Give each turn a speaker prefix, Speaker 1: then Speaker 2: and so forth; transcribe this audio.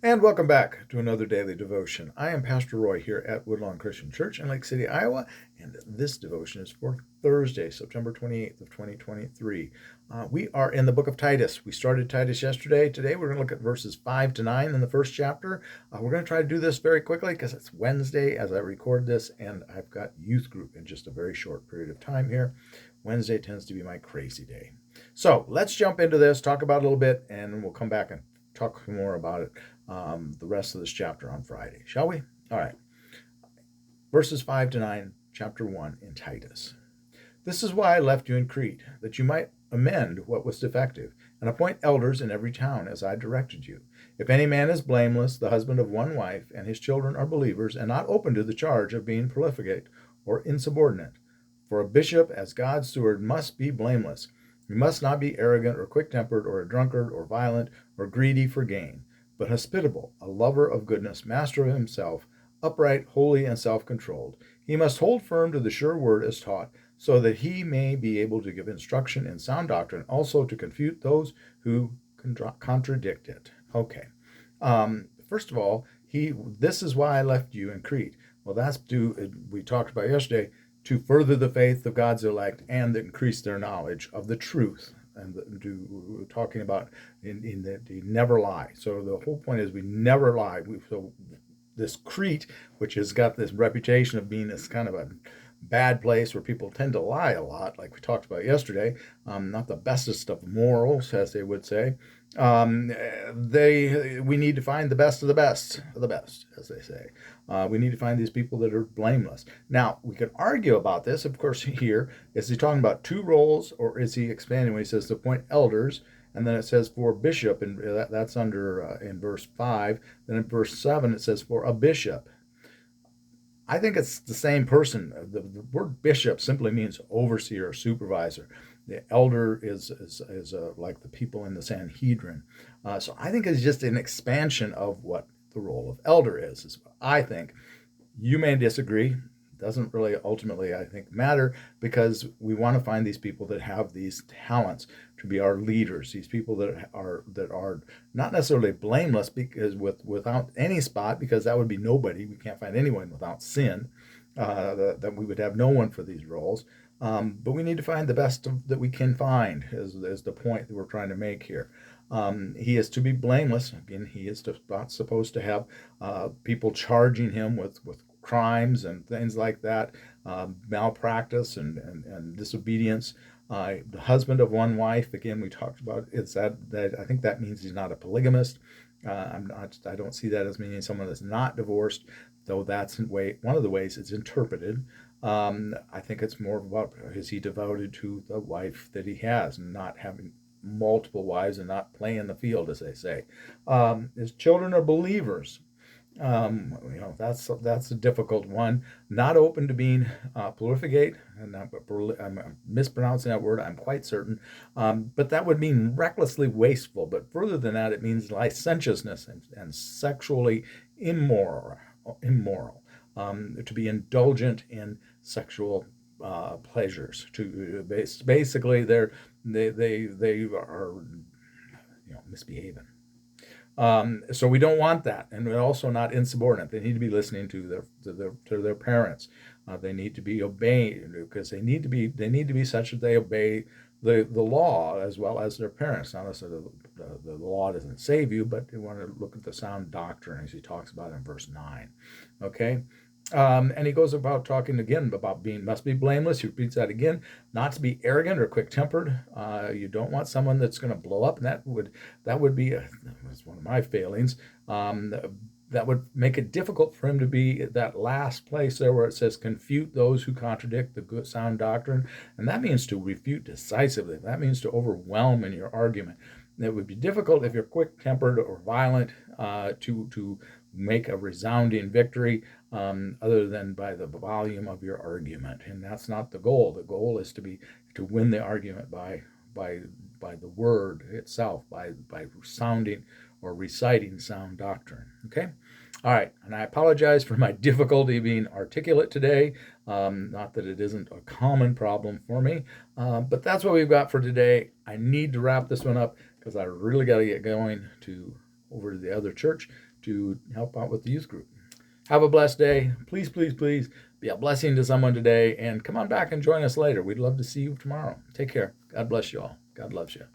Speaker 1: And welcome back to another daily devotion. I am Pastor Roy here at Woodlawn Christian Church in Lake City, Iowa, and this devotion is for Thursday, September 28th of 2023. We are in the book of Titus. We started Titus yesterday. Today we're going to look at verses 5 to 9 in the first chapter. We're going to try to do this very quickly because it's Wednesday as I record this, and I've got youth group in just a very short period of time here. Wednesday tends to be my crazy day. So let's jump into this, talk about it a little bit, and we'll come back and talk more about it the rest of this chapter on Friday, shall we? All right. Verses 5 to 9, chapter 1 in Titus. This is why I left you in Crete, that you might amend what was defective, and appoint elders in every town, as I directed you. If any man is blameless, the husband of one wife, and his children are believers, and not open to the charge of being profligate or insubordinate. For a bishop, as God's steward, must be blameless. He must not be arrogant or quick-tempered or a drunkard or violent or greedy for gain, but hospitable, a lover of goodness, master of himself, upright, holy, and self-controlled. He must hold firm to the sure word as taught, so that he may be able to give instruction in sound doctrine, also to confute those who contradict it. Okay. First of all, this is why I left you in Crete. Well, we talked about yesterday, to further the faith of God's elect and increase their knowledge of the truth. And we're talking about in that they never lie. So the whole point is we never lie. So this Crete, which has got this reputation of being this kind of a bad place where people tend to lie a lot, like we talked about yesterday, not the bestest of morals, as they would say. We need to find the best of the best, as they say. We need to find these people that are blameless. Now, we could argue about this. Of course, here, is he talking about two roles, or is he expanding when he says to appoint elders? And then it says for bishop, and that's under in verse 5. Then in verse 7, it says for a bishop. I think it's the same person. The word bishop simply means overseer or supervisor. The elder is like the people in the Sanhedrin. So I think it's just an expansion of what the role of elder is what I think. You may disagree. Doesn't really ultimately, I think, matter, because we want to find these people that have these talents to be our leaders. These people that are not necessarily blameless, because without any spot, because that would be nobody. We can't find anyone without sin. That we would have no one for these roles. But we need to find the best that we can find, is the point that we're trying to make here. He is to be blameless. Again, he is not supposed to have people charging him with crimes and things like that, malpractice and disobedience. The husband of one wife, again, we talked about, it's that I think that means he's not a polygamist. I don't see that as meaning someone that's not divorced, though that's one of the ways it's interpreted. I think it's more about, is he devoted to the wife that he has, and not having multiple wives and not playing the field, as they say. His children are believers. That's a difficult one. Not open to being profligate, and I'm mispronouncing that word, I'm quite certain. But that would mean recklessly wasteful. But further than that, it means licentiousness and sexually immoral. To be indulgent in sexual pleasures. To basically, they are misbehaving. So we don't want that, and we're also not insubordinate. They need to be listening to their parents. They need to be obeying, because they need to be such that they obey the law as well as their parents. Not necessarily the law doesn't save you, but you want to look at the sound doctrine, as he talks about in verse 9. Okay. And he goes about talking again about must be blameless. He repeats that again, not to be arrogant or quick-tempered. You don't want someone that's going to blow up, and that would be that's one of my failings. That would make it difficult for him to be at that last place there where it says confute those who contradict the good sound doctrine, and that means to refute decisively. That means to overwhelm in your argument. It would be difficult if you're quick-tempered or violent to make a resounding victory, other than by the volume of your argument, and that's not the goal. The goal is to win the argument by the word itself, by sounding or reciting sound doctrine. Okay, all right. And I apologize for my difficulty being articulate today. Not that it isn't a common problem for me, but that's what we've got for today. I need to wrap this one up because I really got to get going to over to the other church to help out with the youth group. Have a blessed day. Please, please, please be a blessing to someone today, and come on back and join us later. We'd love to see you tomorrow. Take care. God bless you all. God loves you.